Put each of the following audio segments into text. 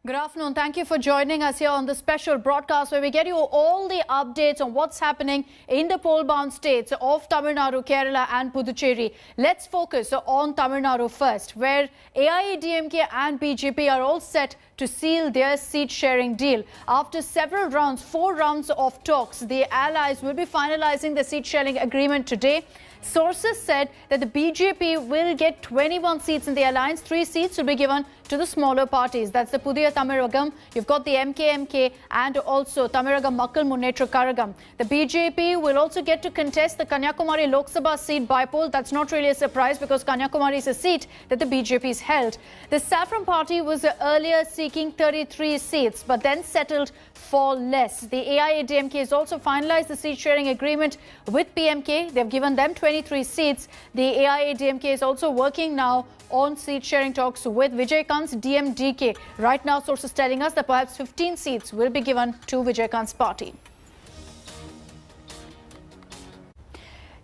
Good afternoon. Thank you for joining us here on the special broadcast where we get you all the updates on what's happening in the poll-bound states of Tamil Nadu, Kerala and Puducherry. Let's focus on Tamil Nadu first, where AIADMK and BJP are all set to seal their seat-sharing deal. After several rounds, 4 rounds of talks, the allies will be finalizing the seat-sharing agreement today. Sources said that the BJP will get 21 seats in the alliance. 3 seats will be given to the smaller parties. That's the Pudhiya Thamizhagam, you've got the MKMK and also Thamizhagam Makkal Munnetra Kazhagam. The BJP will also get to contest the Kanyakumari Lok Sabha seat by poll. That's not really a surprise because Kanyakumari is a seat that the BJP has held. The Saffron Party was earlier seeking 33 seats but then settled for less. The AIADMK has also finalized the seat sharing agreement with PMK. They've given them 23 seats. The AIADMK is also working now on seat sharing talks with Vijay Kant's DMDK. Right now, sources telling us that perhaps 15 seats will be given to Vijay Kant's party.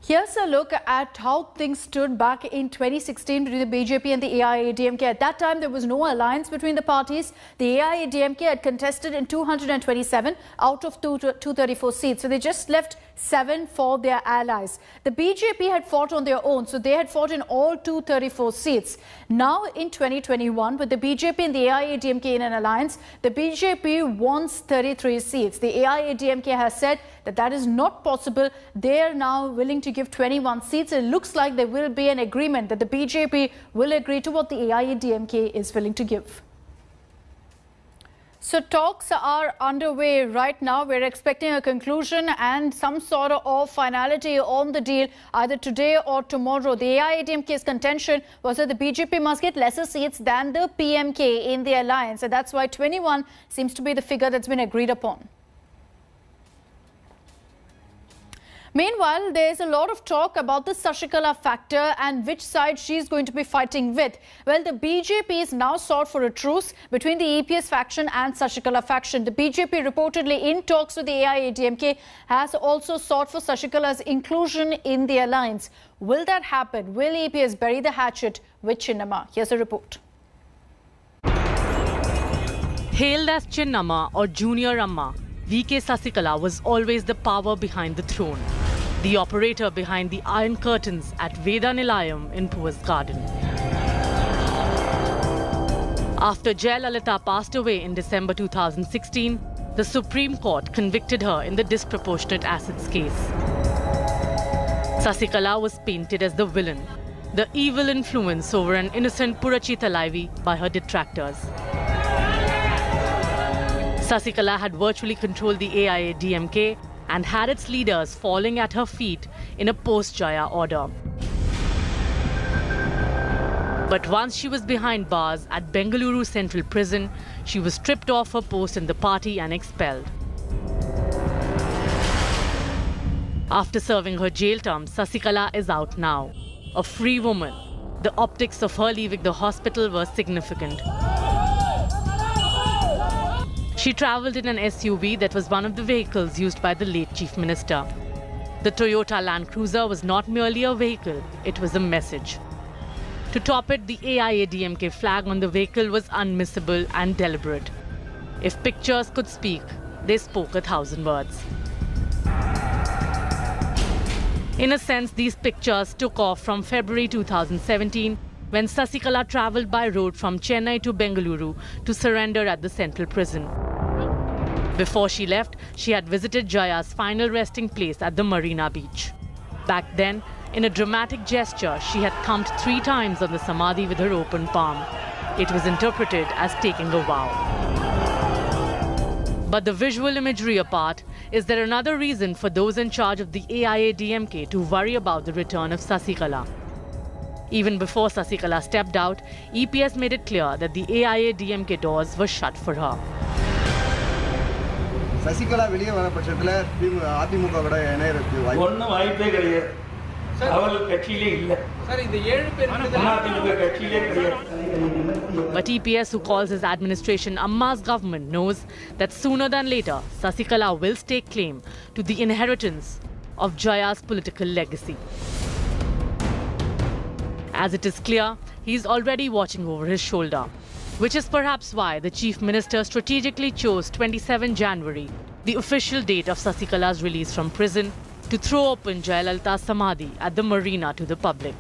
Here's a look at how things stood back in 2016 between the BJP and the AIADMK. At that time, there was no alliance between the parties. The AIADMK had contested in 227 out of 234 seats. So they just left 7 for their allies. The BJP had fought on their own, so they had fought in all 234 seats. Now in 2021, with the BJP and the AIADMK in an alliance, the BJP wants 33 seats. The AIADMK has said that that is not possible. They are now willing to give 21 seats. It looks like there will be an agreement that the BJP will agree to what the AIADMK is willing to give. So talks are underway right now. We're expecting a conclusion and some sort of finality on the deal either today or tomorrow. The AIADMK's contention was that the BJP must get lesser seats than the PMK in the alliance. And that's why 21 seems to be the figure that's been agreed upon. Meanwhile, there's a lot of talk about the Sasikala factor and which side she's going to be fighting with. Well, the BJP is now sought for a truce between the EPS faction and Sasikala faction. The BJP reportedly in talks with the AIADMK has also sought for Sasikala's inclusion in the alliance. Will that happen? Will EPS bury the hatchet with Chinnamma? Here's a report. Hailed as Chinnamma or Junior Amma, VK Sasikala was always the power behind the throne, the operator behind the iron curtains at Veda Nilayam in Poas Garden. After Jayalalitha passed away in December 2016, the Supreme Court convicted her in the disproportionate assets case. Sasikala was painted as the villain, the evil influence over an innocent Purachi Thalaivi by her detractors. Sasikala had virtually controlled the AIADMK and had its leaders falling at her feet in a post-Jaya order. But once she was behind bars at Bengaluru Central Prison, she was stripped off her post in the party and expelled. After serving her jail term, Sasikala is out now. A free woman. The optics of her leaving the hospital were significant. She travelled in an SUV that was one of the vehicles used by the late Chief Minister. The Toyota Land Cruiser was not merely a vehicle, it was a message. To top it, the AIADMK flag on the vehicle was unmissable and deliberate. If pictures could speak, they spoke 1,000 words. In a sense, these pictures took off from February 2017 when Sasikala travelled by road from Chennai to Bengaluru to surrender at the Central Prison. Before she left, she had visited Jaya's final resting place at the Marina Beach. Back then, in a dramatic gesture, she had thumped 3 times on the Samadhi with her open palm. It was interpreted as taking a vow. But the visual imagery apart, is there another reason for those in charge of the AIADMK to worry about the return of Sasikala? Even before Sasikala stepped out, EPS made it clear that the AIADMK doors were shut for her. Sasikala வெளியே வர பட்சத்துல அதிமுக விட இணையருக்கு ஒண்ணும் வாய்ப்பே கிடையாது. அவர்கள் கட்சியிலே இல்ல. சார் இந்த 7 பேர் அதிமுக கட்சியிலே கிடையாது. But EPS, who calls his administration Amma's government, knows that sooner than later, Sasikala will stake claim to the inheritance of Jaya's political legacy. As it is clear, he is already watching over his shoulder. which is perhaps why the Chief Minister strategically chose 27 January, the official date of Sasikala's release from prison, to throw open Jayalalitha's Samadhi at the Marina to the public.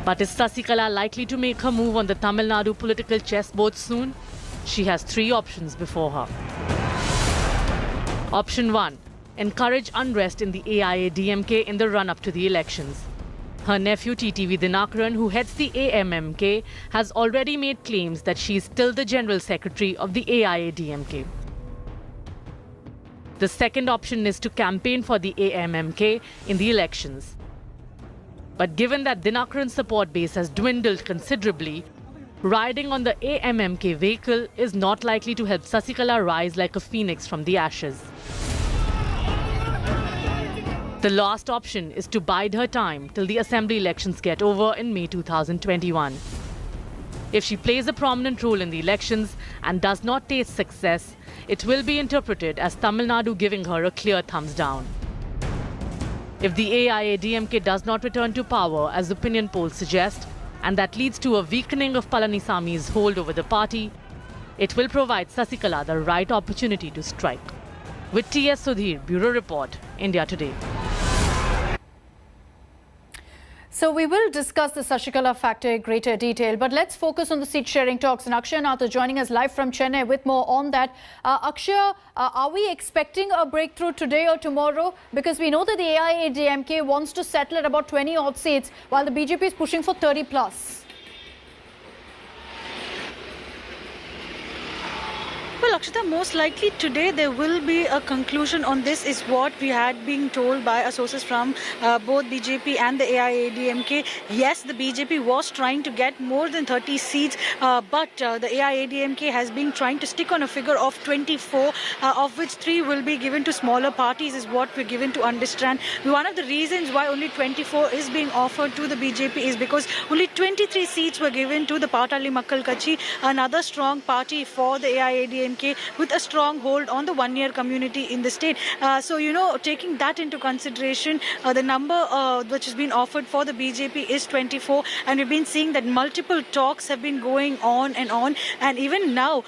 But is Sasikala likely to make her move on the Tamil Nadu political chessboard soon? She has three options before her. Option 1. Encourage unrest in the AIADMK in the run-up to the elections. Her nephew TTV Dinakaran, who heads the AMMK, has already made claims that she is still the General Secretary of the AIADMK. The second option is to campaign for the AMMK in the elections. But given that Dinakaran's support base has dwindled considerably, riding on the AMMK vehicle is not likely to help Sasikala rise like a phoenix from the ashes. The last option is to bide her time till the assembly elections get over in May 2021. If she plays a prominent role in the elections and does not taste success, it will be interpreted as Tamil Nadu giving her a clear thumbs down. If the AIADMK does not return to power, as opinion polls suggest, and that leads to a weakening of Palanisami's hold over the party, it will provide Sasikala the right opportunity to strike. With T.S. Sudhir, Bureau Report, India Today. So we will discuss the Sasikala factor in greater detail, but let's focus on the seat-sharing talks. And Akshay Nath joining us live from Chennai with more on that. Akshay, are we expecting a breakthrough today or tomorrow? Because we know that the AIADMK wants to settle at about 20-odd seats, while the BJP is pushing for 30 plus. Well, Akshita, most likely today there will be a conclusion on this, is what we had been told by our sources from both BJP and the AIADMK. Yes, the BJP was trying to get more than 30 seats, but the AIADMK has been trying to stick on a figure of 24, of which 3 will be given to smaller parties, is what we're given to understand. One of the reasons why only 24 is being offered to the BJP is because only 23 seats were given to the Patali Makkal Kachi, another strong party for the AIADMK, with a strong hold on the one-year community in the state. So, taking that into consideration, the number which has been offered for the BJP is 24, and we've been seeing that multiple talks have been going on, and even now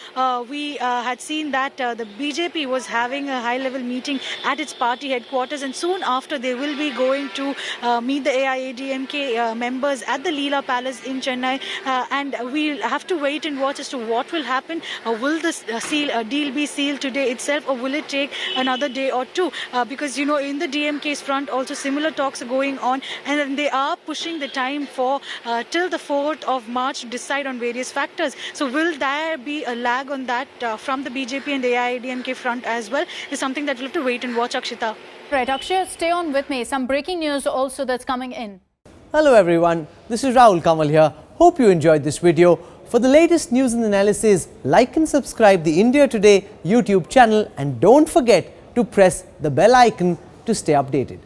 we had seen that the BJP was having a high-level meeting at its party headquarters, and soon after they will be going to meet the AIADMK members at the Leela Palace in Chennai, and we'll have to wait and watch as to what will happen. Will this deal be sealed today itself, or will it take another day or two? Because, in the DMK's front also similar talks are going on, and they are pushing the time for till the 4th of March to decide on various factors. So will there be a lag on that from the BJP and the AIADMK front as well? Is something that we'll have to wait and watch, Akshita. Right, Akshay, stay on with me. Some breaking news also that's coming in. Hello everyone, this is Rahul Kamal here. Hope you enjoyed this video. For the latest news and analysis, like and subscribe the India Today YouTube channel, and don't forget to press the bell icon to stay updated.